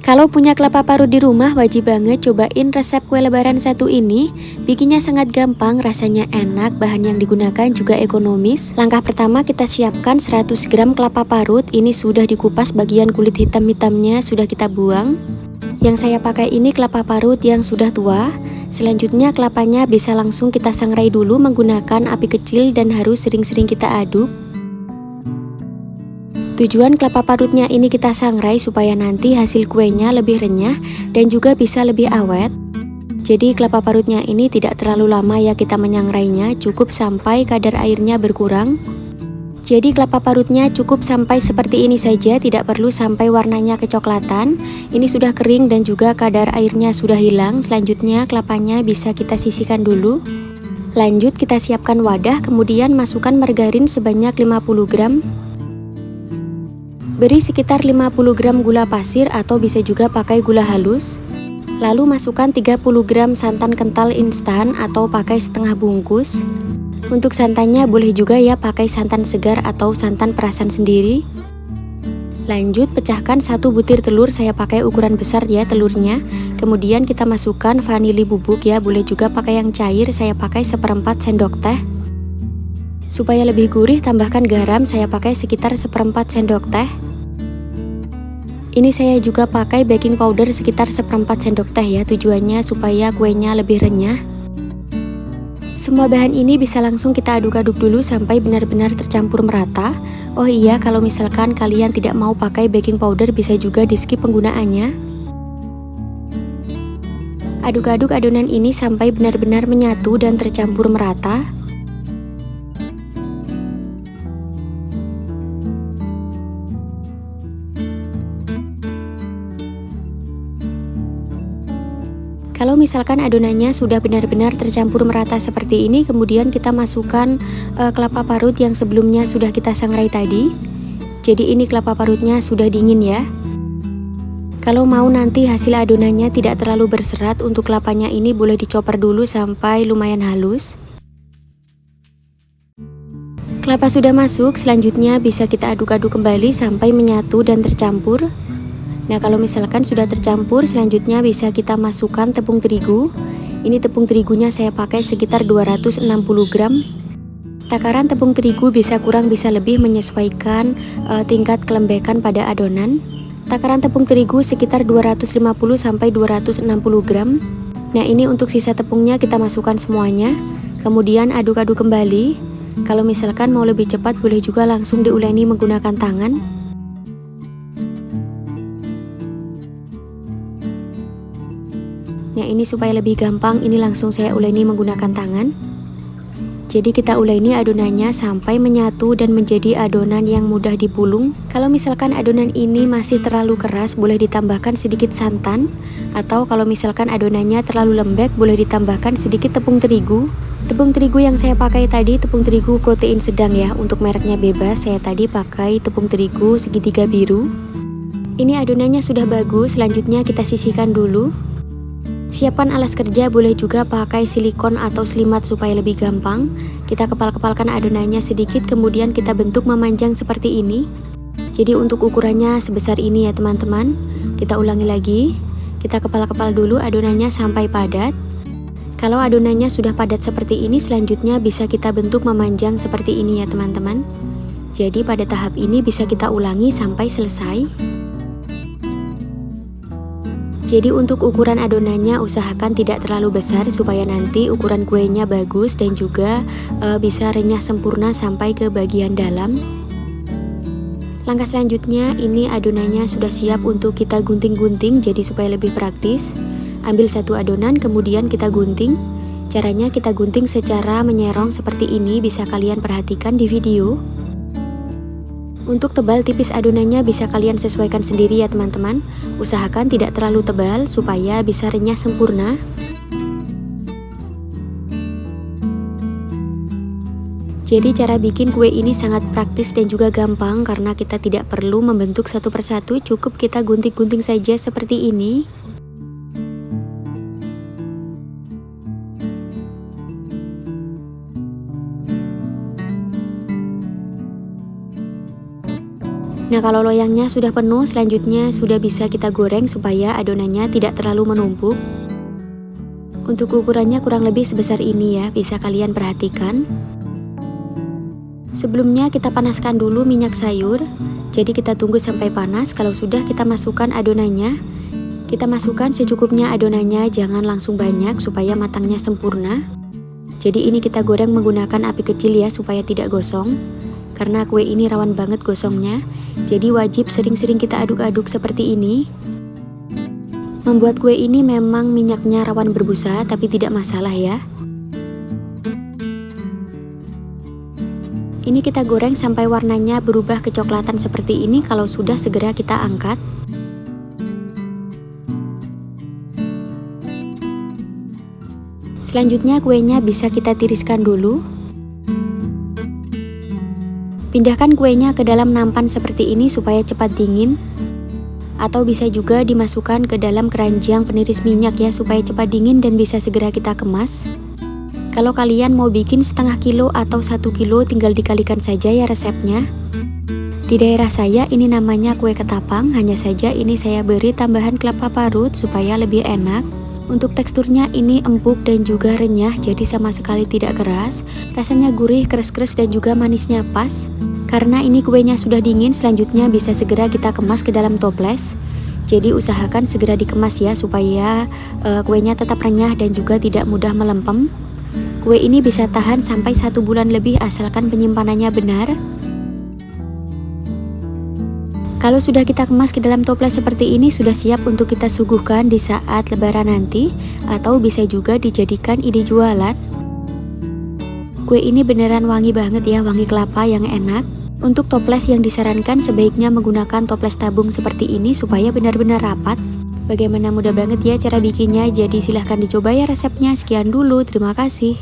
Kalau punya kelapa parut di rumah, wajib banget cobain resep kue lebaran satu ini. Bikinnya sangat gampang, rasanya enak, bahan yang digunakan juga ekonomis. Langkah pertama, kita siapkan 100 gram kelapa parut. Ini sudah dikupas, bagian kulit hitam-hitamnya sudah kita buang. Yang saya pakai ini kelapa parut yang sudah tua. Selanjutnya kelapanya bisa langsung kita sangrai dulu menggunakan api kecil dan harus sering-sering kita aduk. Tujuan kelapa parutnya ini kita sangrai supaya nanti hasil kuenya lebih renyah dan juga bisa lebih awet. Jadi kelapa parutnya ini tidak terlalu lama ya kita menyangrainya, cukup sampai kadar airnya berkurang. Jadi kelapa parutnya cukup sampai seperti ini saja, tidak perlu sampai warnanya kecoklatan. Ini sudah kering dan juga kadar airnya sudah hilang. Selanjutnya kelapanya bisa kita sisihkan dulu. Lanjut kita siapkan wadah, kemudian masukkan margarin sebanyak 50 gram. Beri sekitar 50 gram gula pasir atau bisa juga pakai gula halus. Lalu masukkan 30 gram santan kental instan atau pakai setengah bungkus. Untuk santannya boleh juga ya pakai santan segar atau santan perasan sendiri. Lanjut pecahkan 1 butir telur, saya pakai ukuran besar ya telurnya. Kemudian kita masukkan vanili bubuk ya, boleh juga pakai yang cair, saya pakai 1/4 sendok teh. Supaya lebih gurih tambahkan garam, saya pakai sekitar 1/4 sendok teh. Ini saya juga pakai baking powder sekitar 1/4 sendok teh ya, tujuannya supaya kuenya lebih renyah. Semua bahan ini bisa langsung kita aduk-aduk dulu sampai benar-benar tercampur merata. Oh iya, kalau misalkan kalian tidak mau pakai baking powder bisa juga di skip penggunaannya. Aduk-aduk adonan ini sampai benar-benar menyatu dan tercampur merata. Kalau misalkan adonannya sudah benar-benar tercampur merata seperti ini, kemudian kita masukkan kelapa parut yang sebelumnya sudah kita sangrai tadi. Jadi ini kelapa parutnya sudah dingin ya. Kalau mau nanti hasil adonannya tidak terlalu berserat, untuk kelapanya ini boleh dicoper dulu sampai lumayan halus. Kelapa sudah masuk, selanjutnya bisa kita aduk-aduk kembali sampai menyatu dan tercampur. Nah, kalau misalkan sudah tercampur, selanjutnya bisa kita masukkan tepung terigu. Ini tepung terigunya saya pakai sekitar 260 gram. Takaran tepung terigu bisa kurang bisa lebih menyesuaikan tingkat kelembekan pada adonan. Takaran tepung terigu sekitar 250 sampai 260 gram. Nah, ini untuk sisa tepungnya kita masukkan semuanya. Kemudian aduk-aduk kembali. Kalau misalkan mau lebih cepat boleh juga langsung diuleni menggunakan tangan. Nah, ini supaya lebih gampang, ini langsung saya uleni menggunakan tangan. Jadi kita uleni adonannya sampai menyatu dan menjadi adonan yang mudah dipulung. Kalau misalkan adonan ini masih terlalu keras, boleh ditambahkan sedikit santan. Atau kalau misalkan adonannya terlalu lembek, boleh ditambahkan sedikit tepung terigu. Tepung terigu yang saya pakai tadi tepung terigu protein sedang ya, untuk mereknya bebas. Saya tadi pakai tepung terigu segitiga biru. Ini adonannya sudah bagus, selanjutnya kita sisihkan dulu. Siapkan alas kerja, boleh juga pakai silikon atau selimat supaya lebih gampang. Kita kepal-kepalkan adonannya sedikit, kemudian kita bentuk memanjang seperti ini. Jadi untuk ukurannya sebesar ini ya teman-teman. Kita ulangi lagi. Kita kepal-kepal dulu adonannya sampai padat. Kalau adonannya sudah padat seperti ini, selanjutnya bisa kita bentuk memanjang seperti ini ya teman-teman. Jadi pada tahap ini bisa kita ulangi sampai selesai. Jadi untuk ukuran adonannya usahakan tidak terlalu besar supaya nanti ukuran kuenya bagus dan juga bisa renyah sempurna sampai ke bagian dalam. Langkah selanjutnya, ini adonannya sudah siap untuk kita gunting-gunting, jadi supaya lebih praktis. Ambil satu adonan kemudian kita gunting. Caranya kita gunting secara menyerong seperti ini, bisa kalian perhatikan di video. Untuk tebal tipis adonannya bisa kalian sesuaikan sendiri ya teman-teman. Usahakan tidak terlalu tebal supaya bisa renyah sempurna. Jadi cara bikin kue ini sangat praktis dan juga gampang karena kita tidak perlu membentuk satu persatu, cukup kita gunting-gunting saja seperti ini. Nah, kalau loyangnya sudah penuh, selanjutnya sudah bisa kita goreng supaya adonannya tidak terlalu menumpuk. Untuk ukurannya kurang lebih sebesar ini ya, bisa kalian perhatikan. Sebelumnya kita panaskan dulu minyak sayur. Jadi kita tunggu sampai panas. Kalau sudah, kita masukkan adonannya. Kita masukkan secukupnya adonannya, jangan langsung banyak supaya matangnya sempurna. Jadi ini kita goreng menggunakan api kecil ya, supaya tidak gosong. Karena kue ini rawan banget gosongnya. Jadi wajib sering-sering kita aduk-aduk seperti ini. Membuat kue ini memang minyaknya rawan berbusa, tapi tidak masalah ya. Ini kita goreng sampai warnanya berubah kecoklatan seperti ini. Kalau sudah, segera kita angkat. Selanjutnya kuenya bisa kita tiriskan dulu. Pindahkan kuenya ke dalam nampan seperti ini supaya cepat dingin. Atau bisa juga dimasukkan ke dalam keranjang peniris minyak ya, supaya cepat dingin dan bisa segera kita kemas. Kalau kalian mau bikin setengah kilo atau 1 kilo, tinggal dikalikan saja ya resepnya. Di daerah saya ini namanya kue ketapang, hanya saja ini saya beri tambahan kelapa parut supaya lebih enak. Untuk teksturnya ini empuk dan juga renyah, jadi sama sekali tidak keras. Rasanya gurih, keras-keras dan juga manisnya pas. Karena ini kuenya sudah dingin, selanjutnya bisa segera kita kemas ke dalam toples. Jadi usahakan segera dikemas ya, supaya kuenya tetap renyah dan juga tidak mudah melempem. Kue ini bisa tahan sampai 1 bulan lebih asalkan penyimpanannya benar. Kalau sudah kita kemas ke dalam toples seperti ini, sudah siap untuk kita suguhkan di saat lebaran nanti, atau bisa juga dijadikan ide jualan. Kue ini beneran wangi banget ya, wangi kelapa yang enak. Untuk toples yang disarankan sebaiknya menggunakan toples tabung seperti ini supaya benar-benar rapat. Bagaimana mudah banget ya cara bikinnya, jadi silahkan dicoba ya resepnya. Sekian dulu, terima kasih.